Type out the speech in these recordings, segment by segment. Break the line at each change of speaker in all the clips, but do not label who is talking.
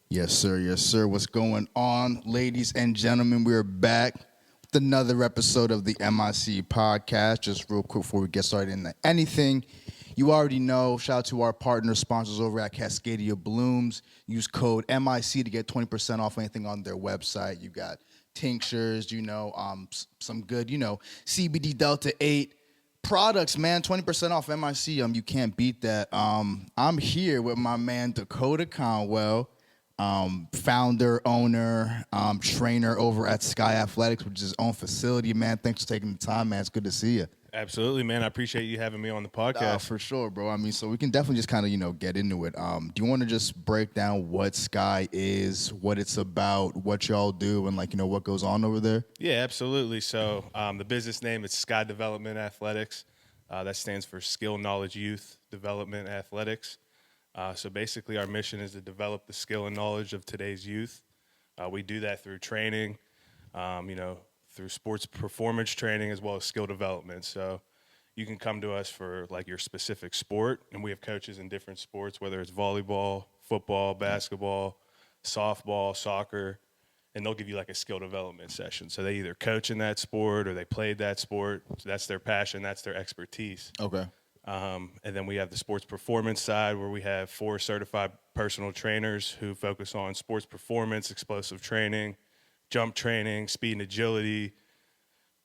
Yes, sir. Yes, sir. What's going on, ladies and gentlemen? We're back with another episode of the MIC podcast. Just real quick before we get started into anything, you already know, shout out to our partner sponsors over at Cascadia Blooms. Use code MIC to get 20% off anything on their website. You got tinctures, some good, CBD Delta 8 products, man. 20% off MIC. You can't beat that. I'm here with my man Dakota Conwell, founder, owner, trainer over at Sky Athletics, which is his own facility, man. Thanks for taking the time, man. It's good to see you.
Absolutely, man. I appreciate you having me on the podcast.
For sure, bro. So we can definitely just kind of, get into it. Do you want to just break down what Sky is, what it's about, what y'all do, and what goes on over there?
Yeah, absolutely. So the business name is Sky Development Athletics. That stands for Skill, Knowledge, Youth Development Athletics. So basically our mission is to develop the skill and knowledge of today's youth. We do that through training, through sports performance training as well as skill development. So you can come to us for your specific sport, and we have coaches in different sports, whether it's volleyball, football, basketball, softball, soccer, and they'll give you a skill development session. So they either coach in that sport or they played that sport. So that's their passion, that's their expertise.
Okay.
And then we have the sports performance side where we have 4 certified personal trainers who focus on sports performance, explosive training, jump training, speed and agility,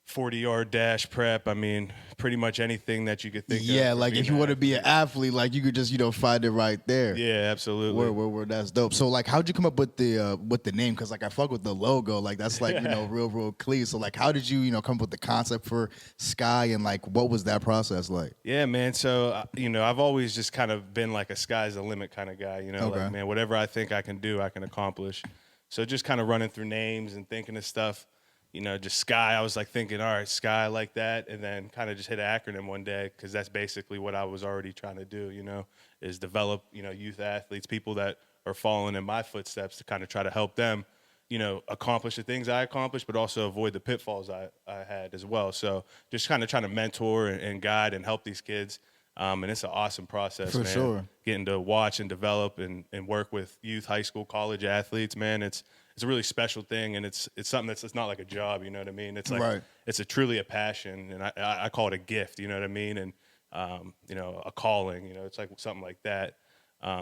40-yard dash prep. I mean, pretty much anything that you could think of.
Yeah, if you want to be an athlete, you could just, find it right there.
Yeah, absolutely.
Where that's dope. So, how'd you come up with the name? Because, I fuck with the logo. That's, real clean. So, how did you, come up with the concept for Sky, and, what was that process like?
Yeah, man. So, I've always just kind of been a sky's the limit kind of guy,
Okay.
man, whatever I think I can do, I can accomplish. So just kind of running through names and thinking of stuff, just Sky. I was thinking, all right, Sky like that, and then kind of just hit an acronym one day because that's basically what I was already trying to do, is develop, youth athletes, people that are following in my footsteps to kind of try to help them, accomplish the things I accomplished, but also avoid the pitfalls I had as well. So just kind of trying to mentor and guide and help these kids. And it's an awesome process,
For
man.
sure.
Getting to watch and develop and work with youth, high school, college athletes, man. It's a really special thing, and it's something it's not like a job, you know what I mean? It's
Right.
It's truly a passion, and I call it a gift, you know what I mean? And a calling, it's something like that.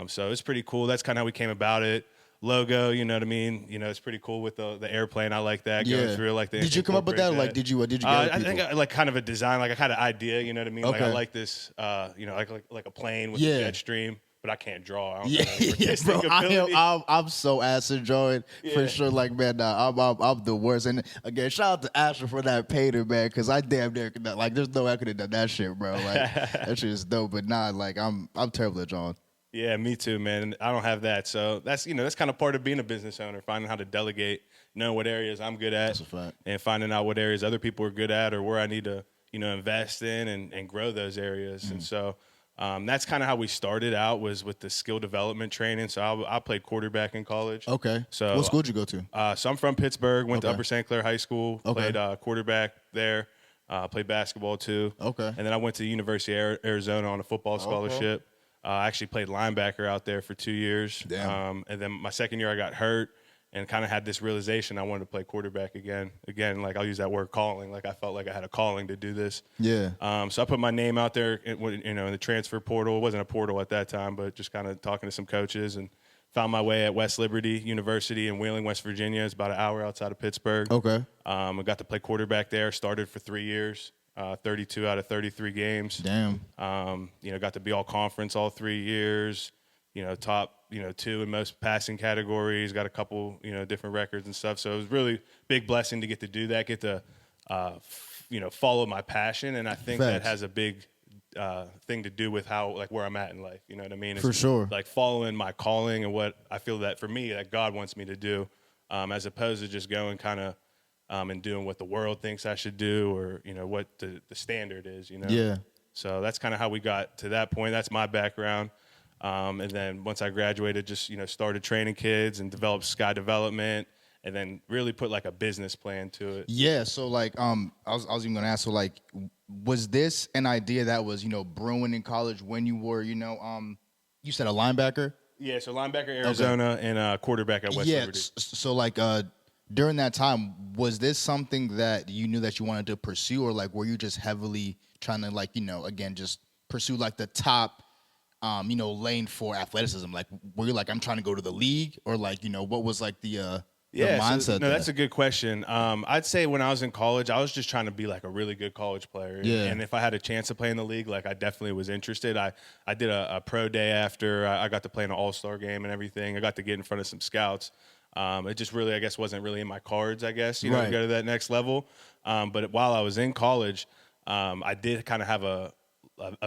So it's pretty cool. That's kind of how we came about it. Logo, you know what I mean? It's pretty cool with the airplane. I like that.
Yeah.
Going through
Did you come up with that? Did you get
I think I kind of a design, I had an idea, you know what I mean?
Okay.
I like this, like a plane with
Yeah.
a jet stream, but I can't draw. I don't
Yeah,
have any
yeah,
artistic
bro.
ability.
I'm so ass enjoying for
Yeah.
sure. Man, nah, I'm the worst. And again, shout out to Asher for that painter, man, because I damn near could not, there's no way I could have done that shit, bro. That shit is dope. But nah, I'm terrible at drawing.
Yeah, me too, man. I don't have that. So that's kind of part of being a business owner, finding how to delegate, knowing what areas I'm good at,
That's a fact.
and finding out what areas other people are good at or where I need to, invest in and grow those areas. And so that's kind of how we started out, was with the skill development training. So I played quarterback in college.
Okay.
So
What school did you go to?
So I'm from Pittsburgh, went to
Okay.
Upper St. Clair High School,
Okay.
played quarterback there, played basketball too.
Okay.
And then I went to the University of Arizona on a football scholarship. I actually played linebacker out there for 2 years.
Damn.
And then my second year I got hurt and kind of had this realization I wanted to play quarterback again. Again, I'll use that word calling. I felt like I had a calling to do this.
Yeah.
So I put my name out there, in the transfer portal. It wasn't a portal at that time, but just kind of talking to some coaches and found my way at West Liberty University in Wheeling, West Virginia. It's about an hour outside of Pittsburgh.
Okay.
I got to play quarterback there. Started for 3 years, 32 out of 33 games.
Damn.
Got to be all conference all 3 years. Top 2 in most passing categories. Got a couple different records and stuff. So it was really big blessing to get to do that. Get to follow my passion, and I think that
Facts.
has a big thing to do with how where I'm at in life. You know what I mean?
For sure.
Following my calling and what I feel that for me that God wants me to do, as opposed to just going kind of and doing what the world thinks I should do, or what the standard is.
Yeah.
So that's kind of how we got to that point. That's my background. And then once I graduated, just started training kids and developed Sky Development, and then really put a business plan to it.
Yeah. So I was even gonna ask. So was this an idea that was brewing in college when you were you said a linebacker?
Yeah, so linebacker Arizona and quarterback at West Liberty.
So like during that time, was this something that you knew that you wanted to pursue, or like were you just heavily trying to like again just pursue like the top lane for athleticism? Like were you like I'm trying to go to the league, or like what was like the mindset?
So, no, that's a good question. I'd say when I was in college, I was just trying to be like a really good college player. And if I had a chance to play in the league, like I definitely was interested. I did a pro day after I got to play in an all-star game and everything. I got to get in front of some scouts. It just really, I guess, wasn't really in my cards, I guess, to go to that next level. But while I was in college, I did kind of have a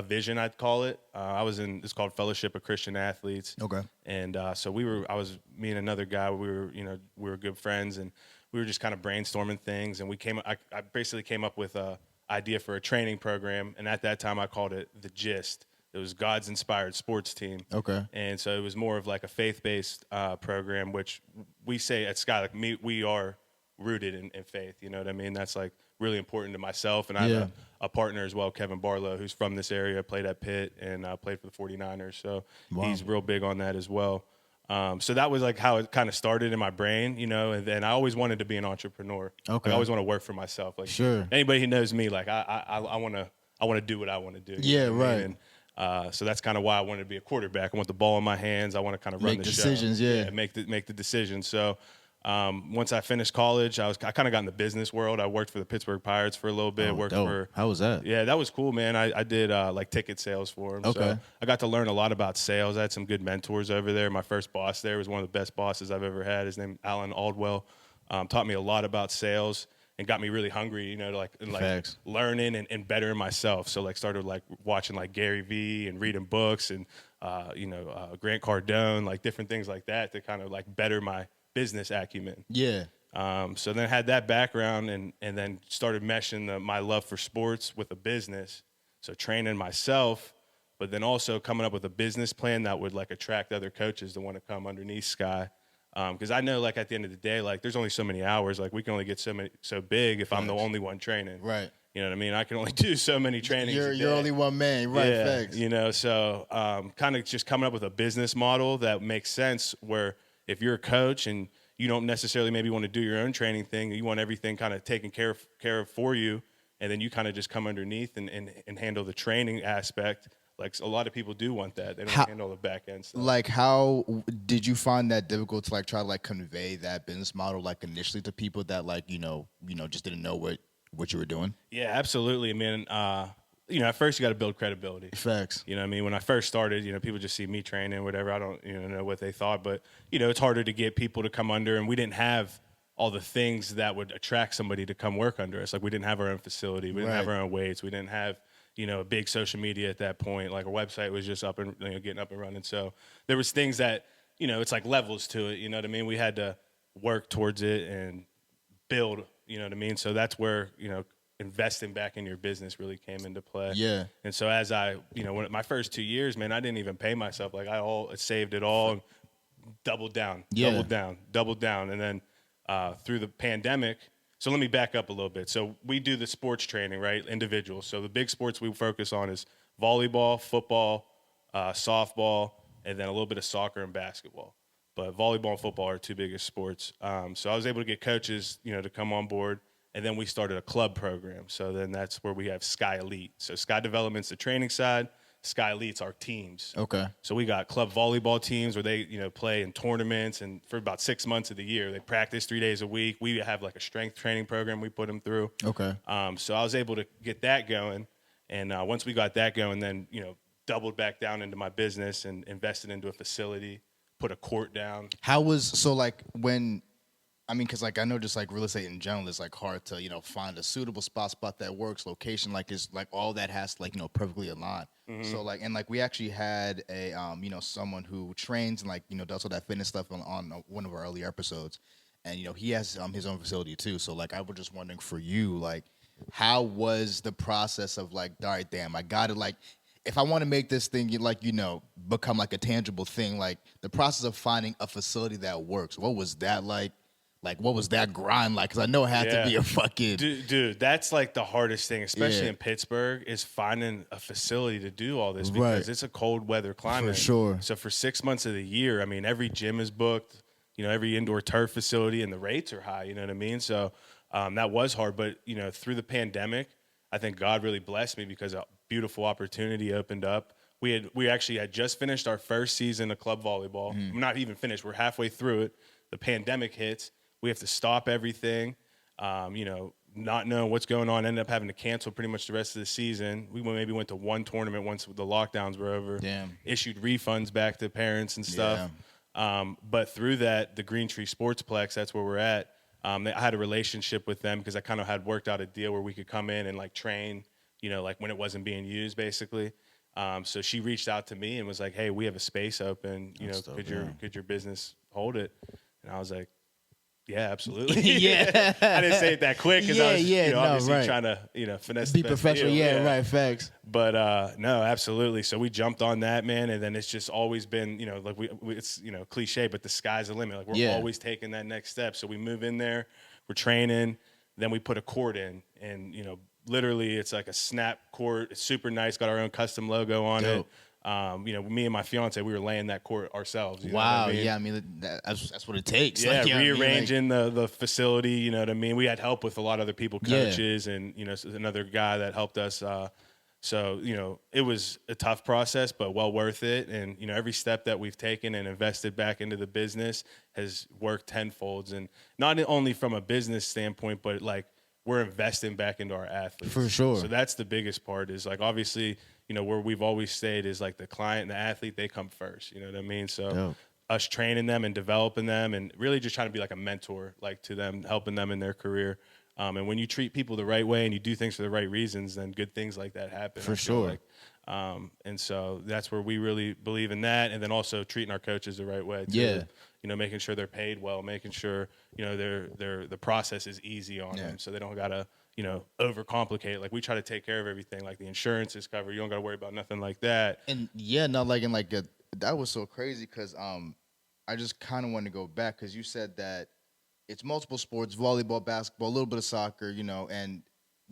vision, I'd call it. It's called Fellowship of Christian Athletes.
Okay.
And so me and another guy, we were good friends, and we were just kind of brainstorming things. And I basically came up with a idea for a training program. And at that time I called it The Gist. It was God's Inspired Sports Team.
Okay.
And so it was more of like a faith-based program, which we say at Sky, like we are rooted in faith. You know what I mean? That's like really important to myself. And I have a partner as well, Kevin Barlow, who's from this area, played at Pitt and played for the 49ers. So he's real big on that as well. So that was like how it kind of started in my brain, and then I always wanted to be an entrepreneur.
Okay.
Like, I always want to work for myself. Like anybody who knows me, like I want to do what I want to do.
Yeah, right.
And, so that's kind of why I wanted to be a quarterback. I want the ball in my hands. I want to kind of run the
decisions,
show.
Yeah,
make the decisions. So once I finished college, I kind of got in the business world. I worked for the Pittsburgh Pirates for a little bit.
How was that?
Yeah, that was cool, man. I did like ticket sales for them.
Okay.
So I got to learn a lot about sales. I had some good mentors over there. My first boss there was one of the best bosses I've ever had. His name Alan Aldwell. Taught me a lot about sales and got me really hungry, to like learning and bettering myself. So like started like watching like Gary Vee and reading books and Grant Cardone, like different things like that to kind of like better my business acumen.
Yeah.
So then had that background and then started meshing my love for sports with a business. So training myself, but then also coming up with a business plan that would like attract other coaches to want to come underneath Sky. Because I know, like, at the end of the day, like, there's only so many hours. Like, we can only get so big if I'm the only one training.
Right.
You know what I mean? I can only do so many trainings.
You're only one man, right?
Yeah,
Thanks.
So kind of just coming up with a business model that makes sense. Where if you're a coach and you don't necessarily maybe want to do your own training thing, you want everything kind of taken care of for you, and then you kind of just come underneath and handle the training aspect. Like a lot of people do want that. They don't handle the back end stuff.
Like, how did you find that difficult to like try to like convey that business model like initially to people that like just didn't know what you were doing?
Yeah, absolutely. I mean, at first you got to build credibility.
Facts.
You know what I mean? When I first started, people just see me training, whatever. I don't know what they thought, but it's harder to get people to come under, and we didn't have all the things that would attract somebody to come work under us. Like we didn't have our own facility, we didn't have our own weights, we didn't have a big social media at that point. Like our website was just up and getting up and running. So there was things that, it's like levels to it. You know what I mean? We had to work towards it and build, you know what I mean? So that's where, investing back in your business really came into play.
Yeah.
And so as when my first 2 years, man, I didn't even pay myself. Like I saved it all and doubled down. And then through the pandemic, so let me back up a little bit. So we do the sports training, right? Individuals. So the big sports we focus on is volleyball, football, softball, and then a little bit of soccer and basketball. But volleyball and football are two biggest sports. So I was able to get coaches, to come on board. And then we started a club program. So then that's where we have Sky Elite. So Sky Development's the training side. Sky Elite's our teams.
Okay.
So we got club volleyball teams where they, play in tournaments, and for about 6 months of the year, they practice 3 days a week. We have like a strength training program we put them through.
Okay.
So I was able to get that going, and once we got that going, then doubled back down into my business and invested into a facility, put a court down.
Because like I know just like real estate in general is like hard to find a suitable spot that works, location, like is like all that has to like perfectly align. Mm-hmm. So like we actually had a someone who trains and like does all that fitness stuff on one of our earlier episodes, and he has his own facility too. So like I was just wondering for you, like how was the process of like, all right, damn, I got it, like if I want to make this thing become like a tangible thing, like the process of finding a facility that works, what was that like? Like, what was that grind like? Because I know it had to be a fucking...
Dude, that's like the hardest thing, especially
Yeah.
in Pittsburgh, is finding a facility to do all this because it's a cold weather climate.
For sure.
So for 6 months of the year, I mean, every gym is booked, you know, every indoor turf facility, and the rates are high, you know what I mean? So that was hard. But, you know, through the pandemic, I think God really blessed me because a beautiful opportunity opened up. We actually had just finished our first season of club volleyball. Not even finished. We're halfway through it. The pandemic hits. We have to stop everything, you know, not knowing what's going on, ended up having to cancel pretty much the rest of the season. We maybe went to one tournament once the lockdowns were over.
Damn.
Issued refunds back to parents and stuff. But through that, the Green Tree Sportsplex, that's where we're at. I had a relationship with them because I kind of had worked out a deal where we could come in and like train, you know, like when it wasn't being used basically. So she reached out to me and was like, hey, we have a space open, you know, could your business hold it? And I was like, yeah, absolutely.
Yeah.
I didn't say it that quick because I was obviously trying to, you know, finesse
Be
the best
professional.
deal.
Yeah, right, facts.
But no, absolutely. So we jumped on that, man, and then it's just always been, you know, like we it's, you know, cliche, but the sky's the limit. Like we're always taking that next step. So we move in there, we're training, then we put a court in, and you know, literally it's like a snap court. It's super nice, got our own custom logo on it. You know, me and my fiance, we were laying that court ourselves. You know what I mean?
Yeah, I mean that's what it takes.
Yeah,
like, you know
rearranging the facility. You know what I mean? We had help with a lot of other people, coaches, and you know, another guy that helped us. So you know, it was a tough process, but well worth it. And you know, every step that we've taken and invested back into the business has worked tenfolds. And not only from a business standpoint, but like we're investing back into our athletes.
For sure.
So that's the biggest part. Is like obviously, you know, where we've always stayed is like the client and the athlete, they come first. You know what I mean? So us training them and developing them and really just trying to be like a mentor, like to them, helping them in their career. And when you treat people the right way and you do things for the right reasons, then good things like that happen.
For sure.
Like. And so that's where we really believe in that. And then also treating our coaches the right way too.
Yeah.
You know, making sure they're paid well, making sure, you know, the process is easy on them so they don't gotta, you know, overcomplicate. Like we try to take care of everything. Like the insurance is covered. You don't gotta worry about nothing like that.
And that was so crazy because I just kind of wanted to go back because you said that it's multiple sports, volleyball, basketball, a little bit of soccer, you know, and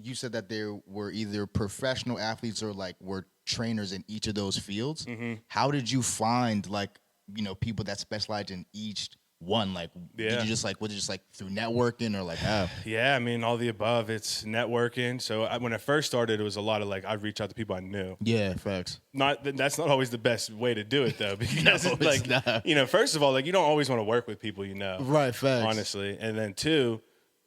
you said that there were either professional athletes or like were trainers in each of those fields. How did you find like, you know, people that specialize in each one? Like, did you just like, was it just like through networking or like,
Yeah, I mean, all the above. It's networking. So when I first started, it was a lot of like, I'd reach out to people I knew.
Yeah, facts.
That's not always the best way to do it though, because
No,
it's like,
not.
you know, first of all, like you don't always want to work with people you know.
Right, facts.
Honestly. And then two,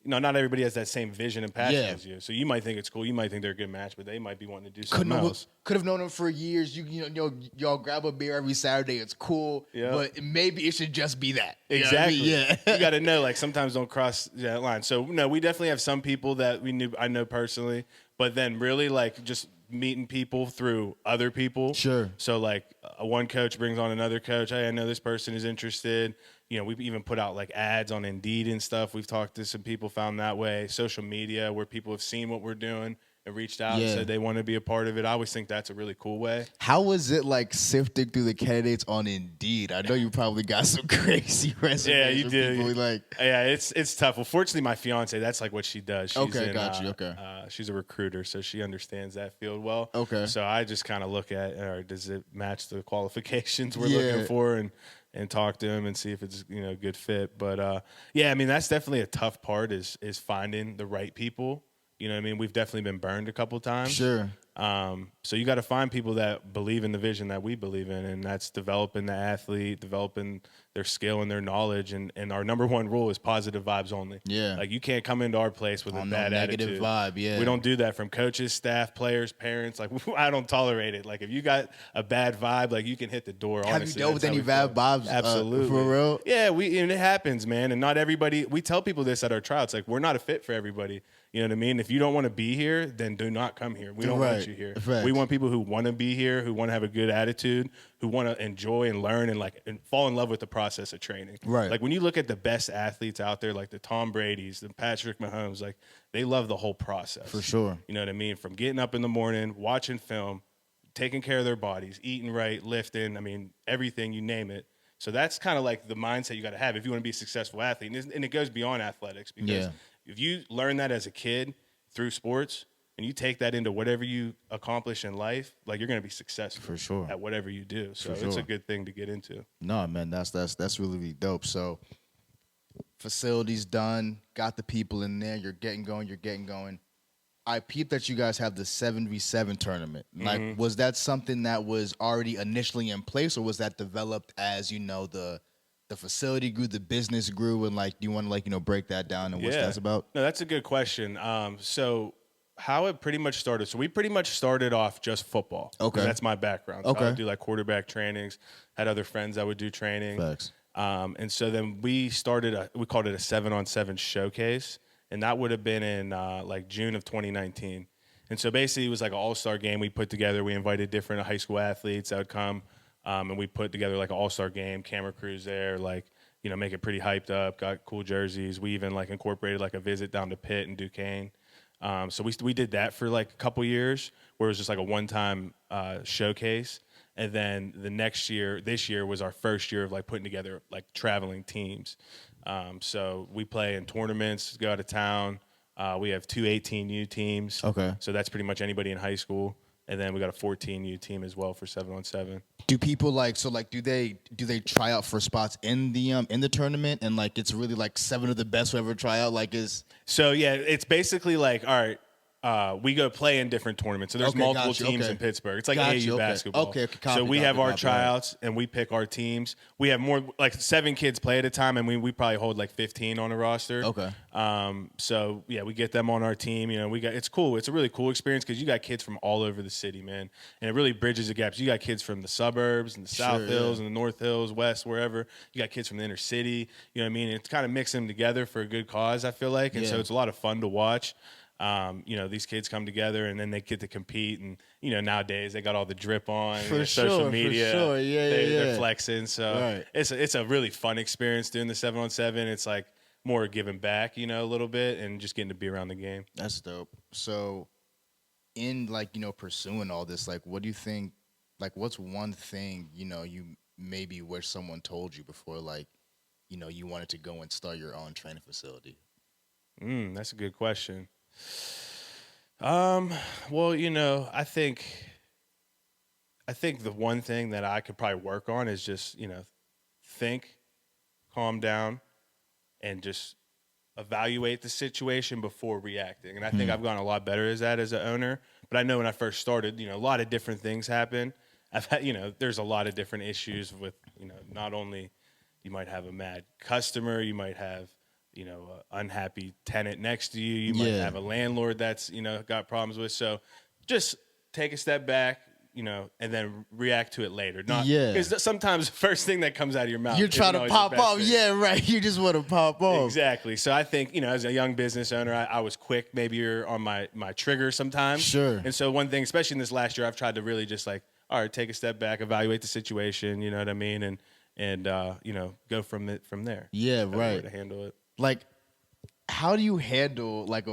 you know, not everybody has that same vision and passion as you. So you might think it's cool. You might think they're a good match, but they might be wanting to do something else.
Could have known them for years. You know, y'all grab a beer every Saturday. It's cool.
Yeah.
But maybe it should just be that.
Exactly.
You know what I mean? Yeah.
You got to know, like, sometimes don't cross that line. So, no, we definitely have some people that I know personally, but then really, like, just meeting people through other people.
Sure.
So, like, one coach brings on another coach. Hey, I know this person is interested. You know, we've even put out, like, ads on Indeed and stuff. We've talked to some people found that way. Social media where people have seen what we're doing and reached out and said they want to be a part of it. I always think that's a really cool way.
How was it like sifting through the candidates on Indeed? I know you probably got some crazy resumes.
Yeah, you do.
Like,
yeah, it's tough. Well, fortunately, my fiance, that's like what she does. She's
got you. Okay.
She's a recruiter, so she understands that field well.
Okay.
So I just kind of look at, all right, does it match the qualifications we're looking for, and talk to him and see if it's, you know, a good fit. But yeah, I mean, that's definitely a tough part is finding the right people. You know what I mean? We've definitely been burned a couple times.
Sure.
So you got to find people that believe in the vision that we believe in, and that's developing the athlete, developing their skill and their knowledge. And our number one rule is positive vibes only.
Yeah.
Like you can't come into our place with a bad
negative
attitude.
vibe. Yeah.
We don't do that from coaches, staff, players, parents. Like I don't tolerate it. Like if you got a bad vibe, like you can hit the door.
Have
honestly,
you dealt with any bad vibes?
Absolutely.
For real?
Yeah, and it happens, man. And not everybody. We tell people this at our tryouts. Like we're not a fit for everybody. You know what I mean? If you don't want to be here, then do not come here. We don't want you here.
Facts.
We want people who want to be here, who want to have a good attitude, who want to enjoy and learn and fall in love with the process of training.
Right.
Like when you look at the best athletes out there, like the Tom Brady's, the Patrick Mahomes, like they love the whole process.
For sure.
You know what I mean? From getting up in the morning, watching film, taking care of their bodies, eating right, lifting, I mean, everything, you name it. So that's kind of like the mindset you got to have if you want to be a successful athlete. And it goes beyond athletics because if you learn that as a kid through sports and you take that into whatever you accomplish in life, like you're going to be successful
For sure.
at whatever you do. So
For
it's
sure.
a good thing to get into.
No, man, that's really, really dope. So facilities done, got the people in there, you're getting going. I peeped that you guys have the 7v7 tournament. Like, was that something that was already initially in place, or was that developed as, the facility grew, the business grew, and like, do you want to break that down and what that's about?
No, that's a good question. So how it pretty much started. So we pretty much started off just football.
Okay.
That's my background. So
Okay.
I would do like quarterback trainings, had other friends that would do training.
Facts.
And so then we started, we called it a 7-on-7 showcase. And that would have been in like June of 2019. And so basically it was like an all-star game we put together. We invited different high school athletes that would come. And we put together like an all-star game, camera crews there, like, make it pretty hyped up, got cool jerseys. We even like incorporated like a visit down to Pitt and Duquesne. So we did that for like a couple years where it was just like a one-time showcase. And then this year was our first year of like putting together like traveling teams. So we play in tournaments, go out of town. We have 2 18U teams.
Okay.
So that's pretty much anybody in high school. And then we got a 14U team as well for 7-on-7.
Do people do they try out for spots in the tournament, and like it's really like 7 of the best who ever try out, like is
So yeah, it's basically like, all right, we go play in different tournaments. So there's
Okay,
multiple
gotcha,
teams
okay.
in Pittsburgh. It's like
Gotcha,
AAU
okay.
basketball.
Okay,
so we have
copy,
our
copy.
tryouts and we pick our teams. We have more like 7 kids play at a time, and we probably hold like 15 on a roster.
Okay.
So yeah, we get them on our team. It's cool. It's a really cool experience because you got kids from all over the city, man, and it really bridges the gaps. You got kids from the suburbs and the South Hills and the North Hills, West, wherever. You got kids from the inner city. You know what I mean? It's kind of mixing them together for a good cause, I feel like, and so it's a lot of fun to watch. These kids come together and then they get to compete, and nowadays they got all the drip on social media.
For sure.
They're flexing. So
Right.
it's a really fun experience doing the 7-on-7. It's like more giving back, a little bit, and just getting to be around the game.
That's dope. So in pursuing all this, like what do you think, like what's one thing, you maybe wish someone told you before, like, you wanted to go and start your own training facility?
That's a good question. Well, I think the one thing that I could probably work on is just, think, calm down, and just evaluate the situation before reacting. And I think I've gotten a lot better at that as an owner. But I know when I first started, a lot of different things happen. I've had, there's a lot of different issues with, not only you might have a mad customer, you might have an unhappy tenant next to you. You might have a landlord that's, got problems with. So just take a step back, and then react to it later. Because sometimes the first thing that comes out of your mouth,
You're trying to pop off.
Thing.
Yeah, right. You just want to pop off.
Exactly. So I think, as a young business owner, I was quick. Maybe you're on my trigger sometimes.
Sure.
And so one thing, especially in this last year, I've tried to really just like, all right, take a step back, evaluate the situation, you know what I mean? And go from there.
Yeah, right.
To handle it.
Like, how do you handle like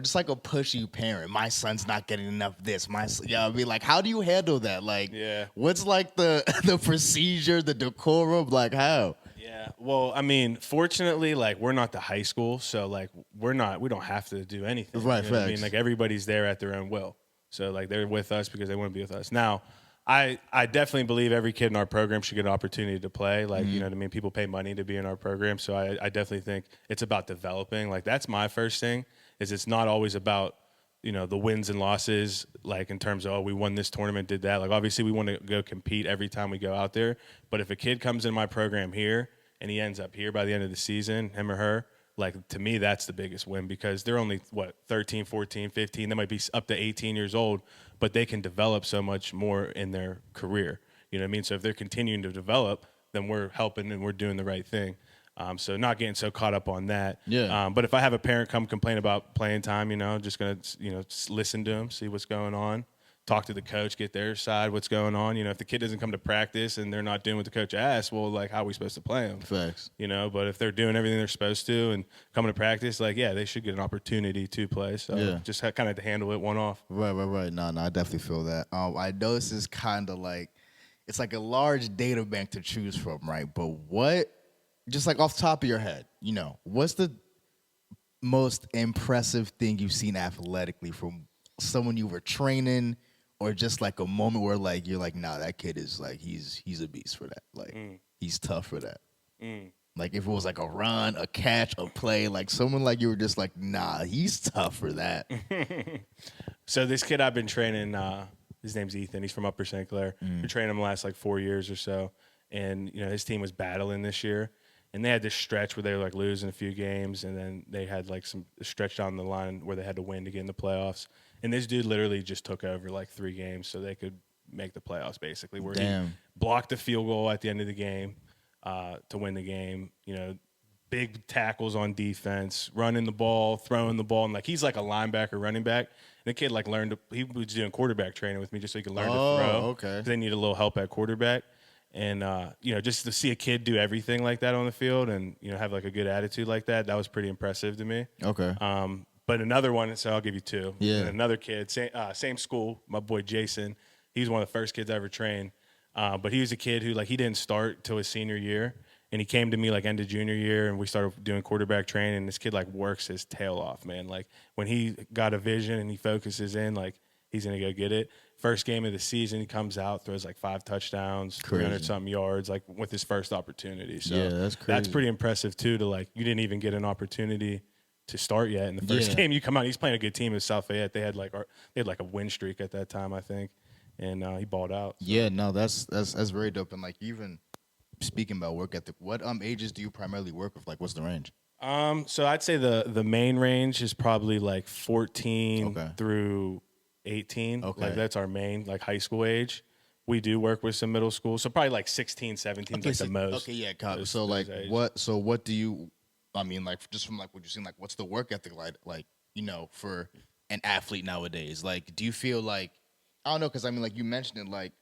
just like a pushy parent? My son's not getting enough of this. Like, how do you handle that? Like, what's like the procedure, the decorum? Like, how?
Yeah. Well, I mean, fortunately, like we're not the high school, so like we don't have to do anything.
Right.
You know what I mean, like everybody's there at their own will. So like they're with us because they want to be with us. Now, I definitely believe every kid in our program should get an opportunity to play. Like, you know what I mean? People pay money to be in our program. So I definitely think it's about developing. Like, that's my first thing, is it's not always about, the wins and losses, like in terms of, we won this tournament, did that. Like, obviously, we want to go compete every time we go out there. But if a kid comes in my program here and he ends up here by the end of the season, him or her, like, to me, that's the biggest win, because they're only, 13, 14, 15. They might be up to 18 years old, but they can develop so much more in their career. You know what I mean? So if they're continuing to develop, then we're helping and we're doing the right thing. So not getting so caught up on that.
Yeah.
But if I have a parent come complain about playing time, just going to, listen to them, see what's going on. Talk to the coach, get their side, what's going on. If the kid doesn't come to practice and they're not doing what the coach asked, well, like, how are we supposed to play them?
Facts.
But if they're doing everything they're supposed to and coming to practice, like, yeah, they should get an opportunity to play. So just kind of to handle it one off.
Right. No, I definitely feel that. I know this is kind of like, it's like a large data bank to choose from, right? But what, just like off the top of your head, what's the most impressive thing you've seen athletically from someone you were training, or just like a moment where like you're like, nah, that kid is like he's a beast for that. Like he's tough for that. Like if it was like a run, a catch, a play, like someone like you were just like, nah, he's tough for that.
So this kid I've been training, his name's Ethan. He's from Upper St. Clair. Been training him the last like 4 years or so, and his team was battling this year. And they had this stretch where they were like losing a few games, and then they had like some stretch down the line where they had to win to get in the playoffs. And this dude literally just took over like 3 games so they could make the playoffs, basically. Where he blocked a field goal at the end of the game to win the game. Big tackles on defense, running the ball, throwing the ball, and like he's like a linebacker, running back. And the kid like he was doing quarterback training with me just so he could learn to throw.
Okay.
They need a little help at quarterback. And, just to see a kid do everything like that on the field and, have like a good attitude like that, that was pretty impressive to me.
Okay.
But another one, so I'll give you 2.
Yeah.
And another kid, same school, my boy Jason, he's one of the first kids I ever trained. But he was a kid who, like, he didn't start till his senior year. And he came to me, like, end of junior year, and we started doing quarterback training. And this kid, like, works his tail off, man. Like, when he got a vision and he focuses in, like, he's going to go get it. First game of the season, he comes out, throws like 5 touchdowns, 300-something yards, like with his first opportunity. So
yeah, that's crazy.
That's pretty impressive, too, to like, you didn't even get an opportunity to start yet. In the first game, you come out, he's playing a good team at South Fayette. They had like a win streak at that time, I think, and he balled out. So.
Yeah, no, that's very dope. And like, even speaking about work ethic, what ages do you primarily work with? Like, what's the range?
So I'd say the main range is probably like 14 through 18.
Okay.
Like that's our main like high school age. We do work with some middle school. So probably like 16, 17 like the most.
Okay, yeah, copy. So like what do you, I mean, like just from like what you've seen, like what's the work ethic like, for an athlete nowadays? Like, do you feel like, I don't know, because I mean, like you mentioned it, like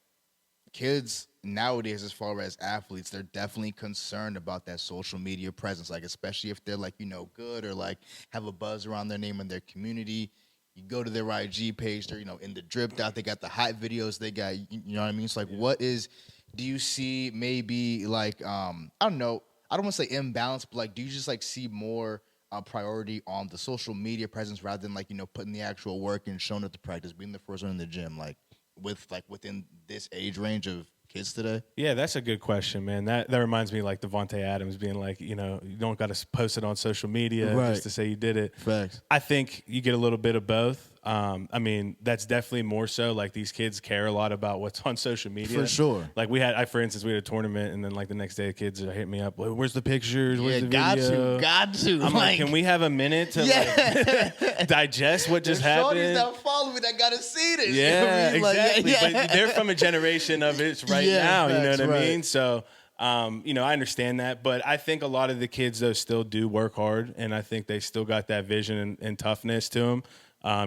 kids nowadays, as far as athletes, they're definitely concerned about that social media presence, like especially if they're like, good or like have a buzz around their name in their community. You go to their IG page, they're, in the dripped out, they got the hype videos, they got, you know what I mean? It's like, do you see maybe like, I don't know, I don't want to say imbalance, but like, do you just like see more priority on the social media presence rather than like, putting the actual work and showing up to practice, being the first one in the gym, like within this age range of kids today?
Yeah, that's a good question, man. That reminds me like Devontae Adams being like, you don't got to post it on social media just to say you did it.
Facts.
I think you get a little bit of both. I mean, that's definitely more so like these kids care a lot about what's on social media.
For sure.
Like for instance, we had a tournament and then like the next day the kids are hitting me up. Well, where's the pictures? Where's the video?
Got to.
I'm like, can we have a minute to like digest what just happened?
Shorties that follow me that got to see this.
Yeah,
You know what I mean?
exactly. But they're from a generation of it's right now. You know what I mean? So, I understand that, but I think a lot of the kids though still do work hard, and I think they still got that vision and toughness to them.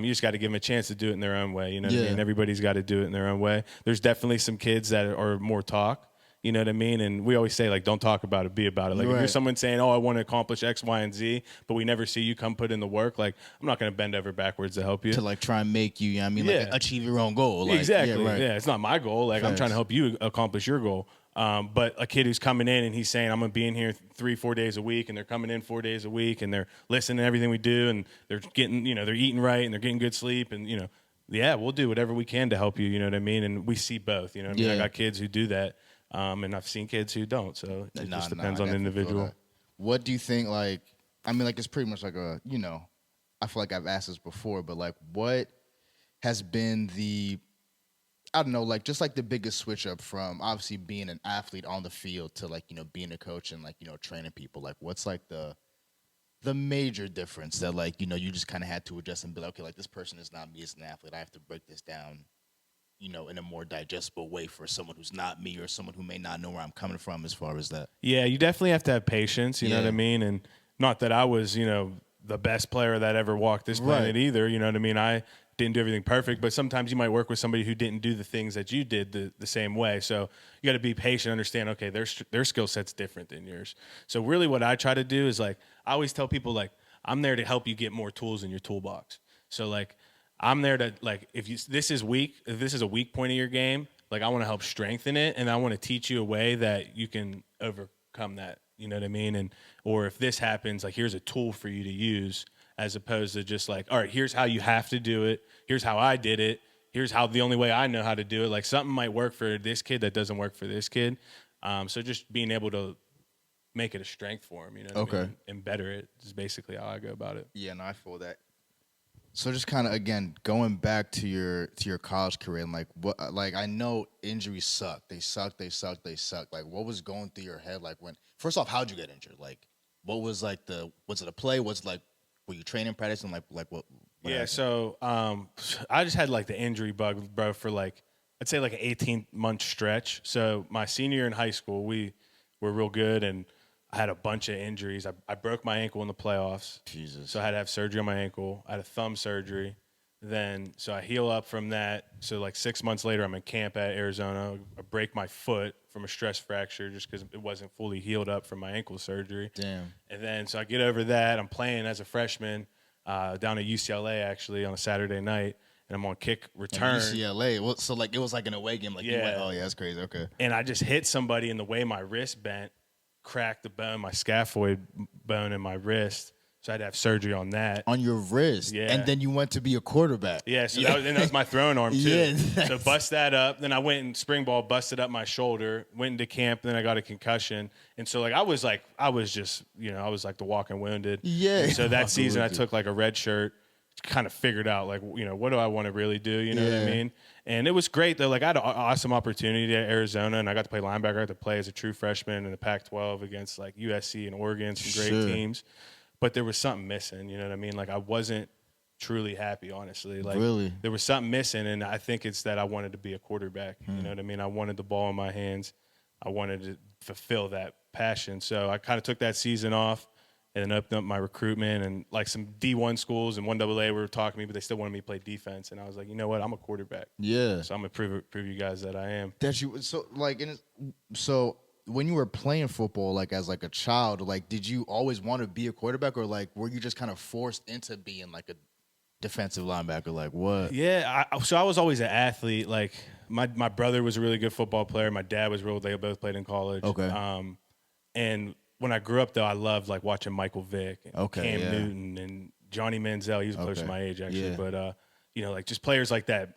You just got to give them a chance to do it in their own way. You know what I mean? Everybody's got to do it in their own way. There's definitely some kids that are more talk. You know what I mean? And we always say, like, don't talk about it, be about it. Like, if you're someone saying, oh, I want to accomplish X, Y, and Z, but we never see you come put in the work, like, I'm not going to bend over backwards to help you.
To, like, try and make you, like, achieve your own goal. Like,
exactly. Yeah, it's not my goal. Like, I'm trying to help you accomplish your goal. But a kid who's coming in and he's saying, I'm going to be in here 3-4 days a week, and they're coming in 4 days a week, and they're listening to everything we do, and they're getting, they're eating right, and they're getting good sleep, and, we'll do whatever we can to help you, you know what I mean? And we see both, you know what I mean? I got kids who do that. And I've seen kids who don't, so it just depends on the individual.
What do you think, like, I mean, like, it's pretty much like a, I feel like I've asked this before, but, like, what has been I don't know, like, just, like, the biggest switch up from, obviously, being an athlete on the field to, like, being a coach and, like, training people? Like, what's, like, the major difference that, like, you just kind of had to adjust and be like, okay, like, this person is not me as an athlete. I have to break this down, in a more digestible way for someone who's not me or someone who may not know where I'm coming from as far as that.
Yeah, you definitely have to have patience, you know what I mean? And not that I was, the best player that ever walked this planet either, you know what I mean? I didn't do everything perfect, but sometimes you might work with somebody who didn't do the things that you did the same way. So you got to be patient, understand, okay, their skill set's different than yours. So really what I try to do is, like, I always tell people, like, I'm there to help you get more tools in your toolbox. So, like, I'm there to, like, if this is a weak point of your game, Like, I want to help strengthen it, and I want to teach you a way that you can overcome that. You know what I mean? And or if this happens, like, here's a tool for you to use, as opposed to just like, all right, here's how you have to do it. Here's how I did it. Here's how the only way I know how to do it. Like, something might work for this kid that doesn't work for this kid. So just being able to make it a strength for him, you know what I mean? And better it is basically how I go about it.
Yeah, no, I feel that. So just kind of, again, going back to your college career, and like what, like, I know injuries suck. They suck. Like, what was going through your head? Like, when, first off, how'd you get injured? Like, what was like was it a play? Was it like, were you training, practicing? Like what
Yeah,
happened?
so I just had like the injury bug, bro, for like, I'd say like an 18-month stretch. So my senior year in high school, we were real good, and I had a bunch of injuries. I broke my ankle in the playoffs.
Jesus.
So I had to have surgery on my ankle. I had a thumb surgery. Then, so I heal up from that. So like 6 months later, I'm in camp at Arizona. I break my foot from a stress fracture just because it wasn't fully healed up from my ankle surgery.
Damn.
And then, so I get over that. I'm playing as a freshman down at UCLA, actually, on a Saturday night. And I'm on kick return.
UCLA. Well, so like, it was like an away game. Like, you went,
Yeah.
oh yeah, that's crazy. Okay.
And I just hit somebody, and the way my wrist bent, cracked the bone, my scaphoid bone in my wrist. So I had to have surgery on that.
On your wrist.
Yeah.
And then you went to be a quarterback.
Yeah, so that was my throwing arm too.
Yeah,
So bust that up. Then I went in spring ball, busted up my shoulder, went into camp, then I got a concussion. And so I was just, I was like the walking wounded.
Yeah.
And so that
Walking
season
wounded.
I took like a red shirt, kind of figured out like, what do I want to really do? You know what I
Yeah.
mean? And it was great though. Like, I had an awesome opportunity at Arizona, and I got to play linebacker. I got to play as a true freshman in the Pac-12 against like USC and Oregon, some great
Sure.
teams. But there was something missing, you know what I mean? Like, I wasn't truly happy, honestly. Like,
Really?
there was something missing, and I think it's that I wanted to be a quarterback. You know what I mean? I wanted the ball in my hands. I wanted to fulfill that passion. So I kind of took that season off and then opened up my recruitment, and like some D1 schools and 1AA were talking to me, but they still wanted me to play defense. And I was like, you know what? I'm a quarterback.
Yeah.
So I'm going to prove you guys that I am.
That you so like so when you were playing football, like as like a child, like did you always want to be a quarterback, or like were you just kind of forced into being like a defensive linebacker? Like what?
Yeah, so I was always an athlete. Like my brother was a really good football player. My dad was they both played in college.
Okay.
And when I grew up though, I loved like watching Michael Vick and
Okay,
Cam
yeah.
Newton and Johnny Manziel. He was close to
Okay.
my age actually,
Yeah.
but like just players like that.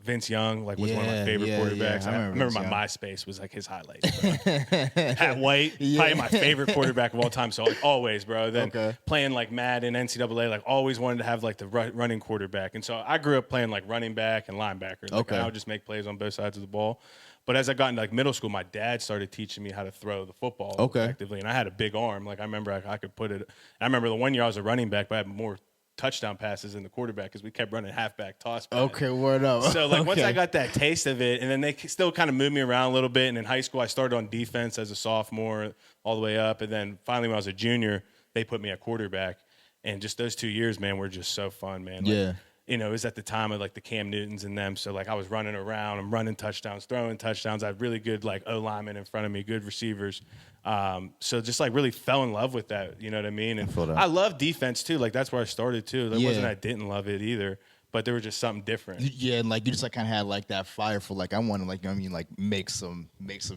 Vince Young was one of my favorite
Yeah,
quarterbacks.
yeah. I
I
remember
remember
Vince
my
Young.
MySpace was like his highlights. Pat White, probably my favorite quarterback of all time. So like always, bro. Then
Okay.
playing like Madden, NCAA, like always wanted to have like the running quarterback. And so I grew up playing like running back and linebacker. Like,
Okay.
I would just make plays on both sides of the ball. But as I got into like middle school, my dad started teaching me how to throw the football effectively. And I had a big arm. Like I remember I could put it. I remember the one year I was a running back, but I had more touchdown passes than the quarterback because we kept running halfback toss back.
Okay, word up.
So like once
Okay.
I got that taste of it, and then they still kind of moved me around a little bit. And in high school, I started on defense as a sophomore all the way up. And then finally when I was a junior, they put me at quarterback. And just those 2 years, man, were just so fun, man. Like,
Yeah.
it was at the time of like the Cam Newtons and them. So like I was running around, I'm running touchdowns, throwing touchdowns. I had really good like O linemen in front of me, good receivers. So just like really fell in love with that, you know what I mean? And
feel that.
I love defense too. Like that's where I started too. It wasn't
Yeah.
I didn't love it either, but there was just something different.
Yeah, and like you just like kind of had like that fire for like I want to like, you know what I mean, like make some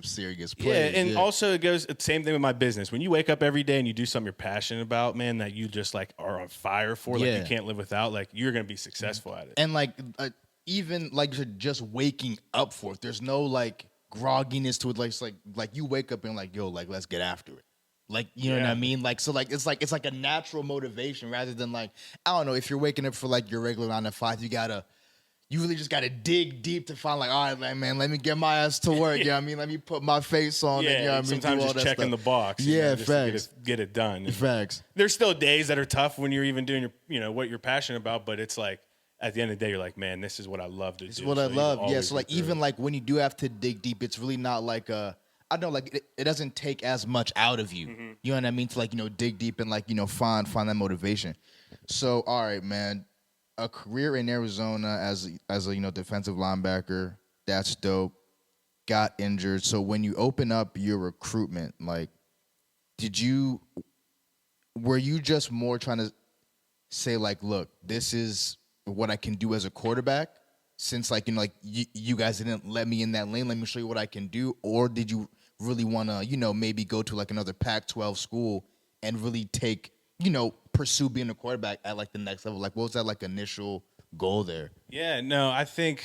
serious plays.
Yeah, and also it goes the same thing with my business. When you wake up every day and you do something you're passionate about, man, that you just like are on fire for, like
Yeah.
you can't live without, like you're gonna be successful at it.
And like even like you're just waking up for it. There's no like grogginess to it. Like it's like you wake up and like, yo, like let's get after it. Like, you know what I
Yeah.
mean? Like, so like it's like a natural motivation rather than like, I don't know, if you're waking up for like your regular 9 to 5, you really just gotta dig deep to find like, all right, like, man, let me get my ass to work. You know what I mean? Let me put my face on it. You know what I mean?
sometimes
Do all
just
that
checking
stuff.
the box.
Yeah,
just to
facts.
get it done. And
Facts.
there's still days that are tough when you're even doing your, what you're passionate about, but it's like at the end of the day, you're like, man, this is what I love to do.
It's what I
So you
love. Yeah.
always
So like
get through
even
it.
like when you do have to dig deep, it's really not like I don't know, like it doesn't take as much out of you.
Mm-hmm.
You know what I mean? To like, dig deep and like, find that motivation. So all right, man. A career in Arizona as a defensive linebacker, that's dope. Got injured. So when you open up your recruitment, like were you just more trying to say like, look, this is what I can do as a quarterback, since like like you guys didn't let me in that lane, let me show you what I can do? Or did you really want to maybe go to like another Pac-12 school and really take pursue being a quarterback at like the next level? Like, what was that like initial goal there?
Yeah, no, I think,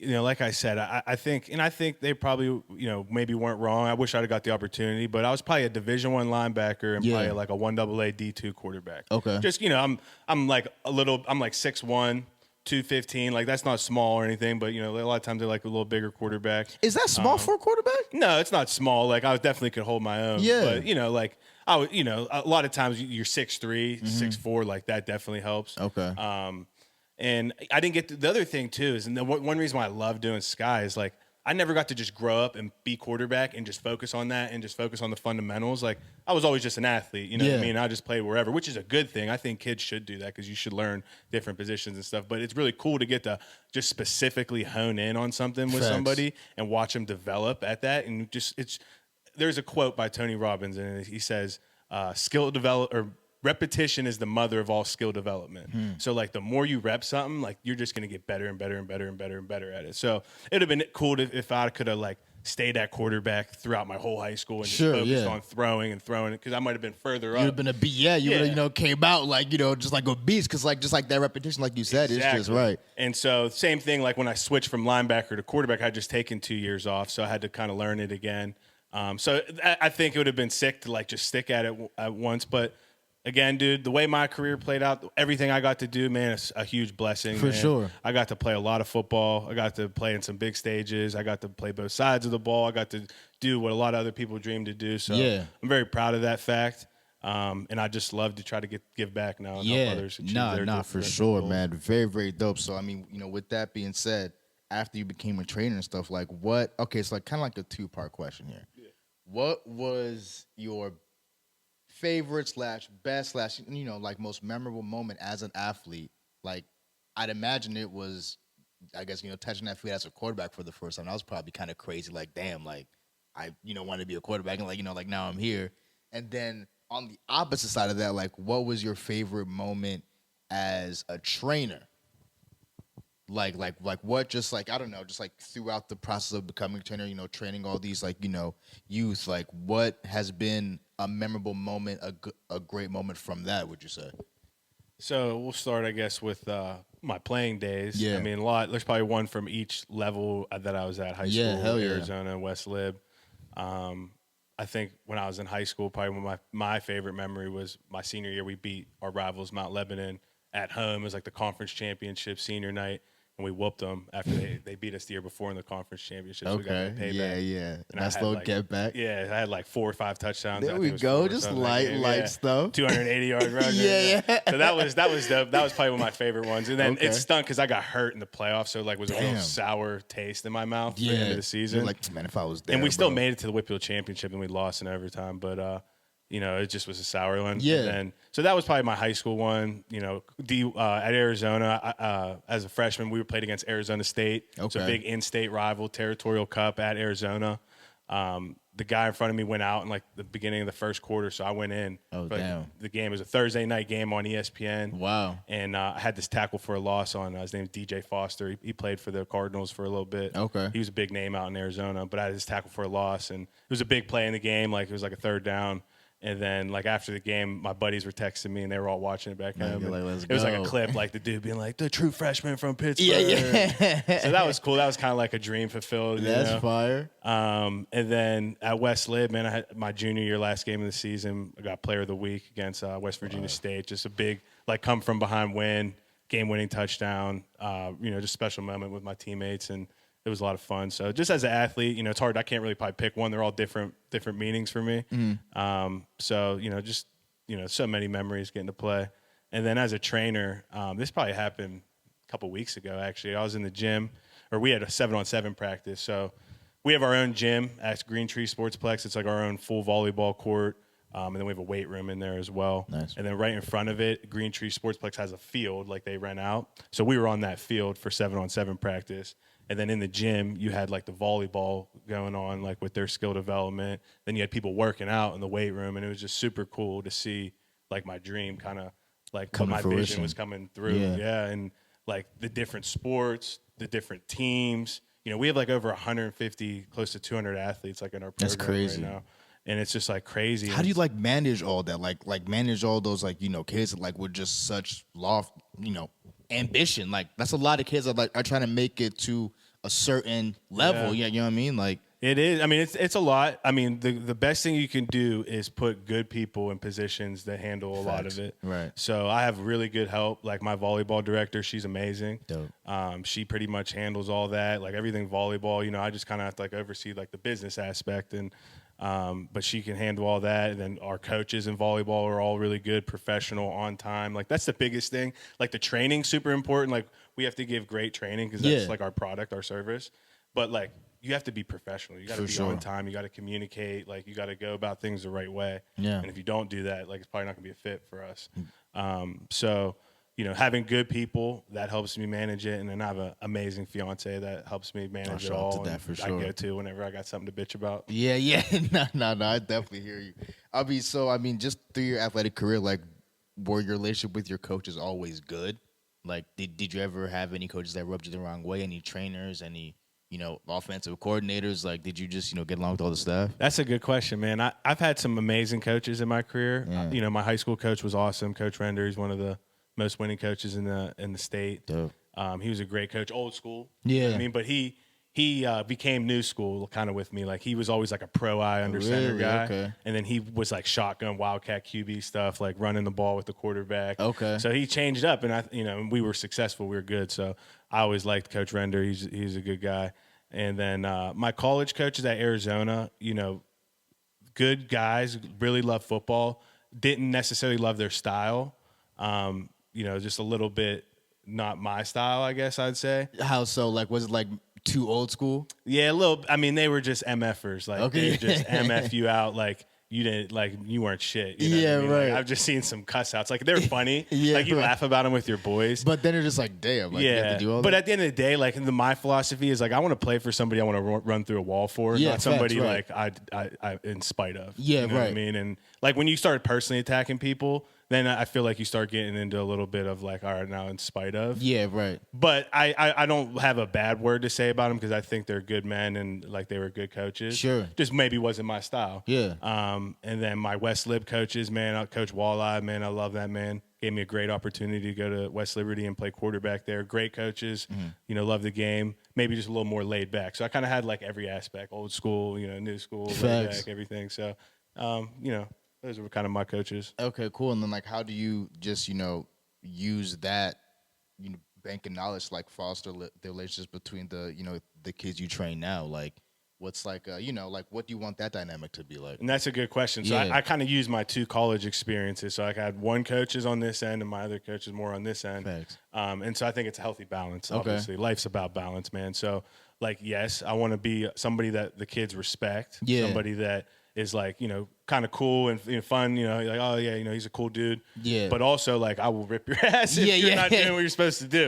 like I said, I think they probably, maybe weren't wrong. I wish I'd have got the opportunity, but I was probably a Division I linebacker and probably like a 1AA D2 quarterback.
Okay.
Just, I'm like I'm like 6'1", 215. Like, that's not small or anything, but, a lot of times they're like a little bigger quarterback.
Is that small for a quarterback?
No, it's not small. Like, I definitely could hold my own.
Yeah.
But, like, I would, a lot of times you're 6'3", 6'4", like that definitely helps.
Okay.
And I didn't get the other thing too is, and one reason why I love doing Sky is like I never got to just grow up and be quarterback and just focus on that and just focus on the fundamentals. Like, I was always just an athlete, what I mean? I just played wherever, which is a good thing. I think kids should do that because you should learn different positions and stuff. But it's really cool to get to just specifically hone in on something with somebody and watch them develop at that. And there's a quote by Tony Robbins, and he says, repetition is the mother of all skill development. So like the more you rep something, like you're just going to get better and better and better and better and better at it. So it'd have been cool if I could have like stayed at quarterback throughout my whole high school and just focused on throwing it, because I might have been further up.
You'd have been a beast. Yeah, you would have came out like just like a beast, because like just like that repetition, like you said, it's just right.
And so same thing, like when I switched from linebacker to quarterback, I had just taken 2 years off, so I had to kind of learn it again. So I think it would have been sick to like just stick at it at once, but again, dude, the way my career played out, everything I got to do, man, it's a huge blessing.
For sure.
I got to play a lot of football. I got to play in some big stages. I got to play both sides of the ball. I got to do what a lot of other people dream to do. So I'm very proud of that fact. And I just love to try to give back now and help others achieve their
for sure,
goals.
man. Very, very dope. So, I mean, with that being said, after you became a trainer and stuff, like so like kind of like a two-part question here. Yeah. What was your favorite / best / like most memorable moment as an athlete? Like, I'd imagine it was, I guess, touching that field as a quarterback for the first time. That was probably kind of crazy. Like, damn, like I want to be a quarterback, and like now I'm here. And then on the opposite side of that, like, what was your favorite moment as a trainer? Like what, just like, I don't know, just like throughout the process of becoming a trainer, training all these like, youth, like what has been a memorable moment, a great moment from that, would you say?
So we'll start, I guess, with my playing days.
Yeah.
I mean, there's probably one from each level that I was at: high school, Arizona, and West Lib. I think when I was in high school, probably my favorite memory was my senior year. We beat our rivals, Mount Lebanon, at home. It was like the conference championship senior night. And we whooped them after they beat us the year before in the conference championship. So we got that payback.
Yeah. Nice little get back.
Yeah, I had like 4 or 5 touchdowns.
There we go. Just light stuff.
280-yard run.
Yeah.
So that was dope. That was probably one of my favorite ones. And then it stunk because I got hurt in the playoffs, so it like was a real sour taste in my mouth for the end of the season.
Like, man, if I was there.
And we still made it to the Whitfield Championship, and we lost in overtime. But it just was a sour one.
Yeah.
And then, so that was probably my high school one. At Arizona, as a freshman, we played against Arizona State. It's a big in-state rival, territorial cup at Arizona. The guy in front of me went out in like the beginning of the first quarter, so I went in.
Damn.
The game was a Thursday night game on ESPN.
Wow.
And I had this tackle for a loss on. His name is DJ Foster. He played for the Cardinals for a little bit.
Okay.
He was a big name out in Arizona, but I had this tackle for a loss, and it was a big play in the game. Like, it was like a third down. And then, like, after the game, my buddies were texting me, and they were all watching it back home. It was like a clip, like the dude being like, "The true freshman from Pittsburgh."
Yeah.
So that was cool. That was kind of like a dream fulfilled.
That's fire.
And then at West Lib, man, I had my junior year, last game of the season. I got Player of the Week against West Virginia State. Just a big, like, come from behind win, game-winning touchdown. Just special moment with my teammates, and it was a lot of fun. So just as an athlete, it's hard. I can't really probably pick one. They're all different meanings for me. So many memories getting to play. And then as a trainer, this probably happened a couple weeks ago, actually. I was in the gym, or we had a 7-on-7 practice. So we have our own gym at Green Tree Sportsplex. It's like our own full volleyball court. And then we have a weight room in there as well.
Nice.
And then right in front of it, Green Tree Sportsplex has a field like they rent out. So we were on that field for 7-on-7 practice. And then in the gym, you had like the volleyball going on, like with their skill development. Then you had people working out in the weight room, and it was just super cool to see like my dream kind of like what my vision was coming through. Yeah. And like the different sports, the different teams. You know, we have like over 150, close to 200 athletes like in our program
That's crazy.
right now. And it's just like crazy.
How do you like manage all that? Like manage all those like, you know, kids that like with just such loft, you know, ambition. Like that's a lot of kids that like are trying to make it to a certain level. Yeah, you know what I mean? Like
it is. I mean, it's a lot. I mean, the best thing you can do is put good people in positions that handle a lot of it.
Right.
So I have really good help. Like my volleyball director, she's amazing.
Dope.
She pretty much handles all that, like everything volleyball. You know, I just kind of have to like oversee like the business aspect, and but she can handle all that. And then our coaches in volleyball are all really good, professional, on time. Like that's the biggest thing. Like the training's super important. Like we have to give great training because that's like our product, our service. But like you have to be professional. You got to be on time. You got to communicate. Like you got to go about things the right way.
Yeah.
And if you don't do that, like it's probably not going to be a fit for us. So, you know, having good people, that helps me manage it. And then I have an amazing fiance that helps me manage it all.
To that for sure.
I go to whenever I got something to bitch about.
Yeah. No, I definitely hear you. I mean, just through your athletic career, like, were your relationship with your coaches always good? Like, did you ever have any coaches that rubbed you the wrong way? Any trainers? Any, you know, offensive coordinators? Like, did you just, you know, get along with all the staff?
That's a good question, man. I've had some amazing coaches in my career.
Yeah.
You know, my high school coach was awesome. Coach Render, he's one of the most winning coaches in the state.
Dope.
He was a great coach, old school.
Yeah.
You know what I mean, but he became new school kind of with me. Like he was always like a pro eye under center guy.
Okay.
And then he was like shotgun wildcat QB stuff, like running the ball with the quarterback.
Okay.
So he changed up, and we were successful. We were good. So I always liked Coach Render. He's a good guy. And then my college coaches at Arizona, you know, good guys, really love football. Didn't necessarily love their style. You know, just a little bit not my style, I guess I'd say.
How so? Like, was it like too old school?
Yeah, a little. I mean, they were just MFers. Like, they would just MF you out. Like, you didn't, like, you weren't shit. You know what I mean?
Right.
Like, I've just seen some cuss outs. Like, they're funny.
Yeah,
like, you
right.
laugh about them with your boys.
But then you're just like, damn. Like, you have to do all
but
that?
at the end of the day, like, my philosophy is, like, I want to play for somebody I want to run through a wall for,
Yeah,
not somebody,
facts,
like, I in spite of.
Yeah,
you know what I
right.
mean? And, like, when you start personally attacking people, then I feel like you start getting into a little bit of, like, all right, now in spite of.
Yeah, right.
But I don't have a bad word to say about them because I think they're good men and like they were good coaches.
Sure.
Just maybe wasn't my style.
Yeah.
And then my West Lib coaches, man, Coach Walleye, man, I love that man. Gave me a great opportunity to go to West Liberty and play quarterback there. Great coaches, you know, love the game. Maybe just a little more laid back. So I kind of had like every aspect, old school, you know, new school, laid back, everything. So, you know, those were kind of my coaches.
Okay, cool. And then, like, how do you just, you know, use that, you know, bank of knowledge to, like, foster the relationships between the, you know, the kids you train now? Like, what's, like, you know, like, what do you want that dynamic to be like?
And that's a good question. So
Yeah.
I kind of used my two college experiences. So like I had one coach is on this end and my other coach is more on this end.
Facts.
And so I think it's a healthy balance,
Okay.
obviously. Life's about balance, man. So, like, yes, I want to be somebody that the kids respect.
Yeah.
Somebody that is, like, you know, kind of cool and, you know, fun. You know, like, oh, yeah, you know, he's a cool dude.
Yeah.
But also, like, I will rip your ass if
Yeah,
you're
yeah.
not doing what you're supposed to do.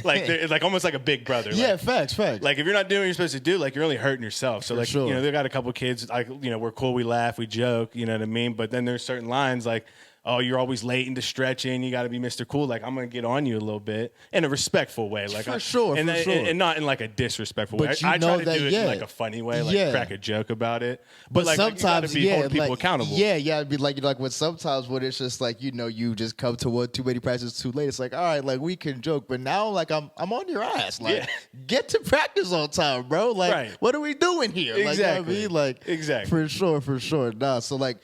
Like almost like a big brother.
Yeah,
Like,
facts.
like if you're not doing what you're supposed to do, like you're only hurting yourself. So
For
like
sure.
you know, they got a couple kids, like, you know, we're cool, we laugh, we joke, you know what I mean? But then there's certain lines like, oh, you're always late into stretching, you got to be Mr. Cool. Like I'm gonna get on you a little bit in a respectful way, like
For sure.
and not in like a disrespectful
But
way.
you
I
know
try to
that,
do it
yeah.
in like a funny way, like
Yeah.
crack a joke about it. But like
sometimes,
you gotta be holding people
like,
accountable.
Yeah, it'd be like when sometimes when it's just like, you know, you just come to too many practices too late. It's like, all right, like we can joke, but now like I'm on your ass. Like,
Yeah.
get to practice on time, bro. Like,
Right.
what are we doing here? Like, you know what I
Exactly.
mean? Like,
Exactly.
for sure. Nah, so like,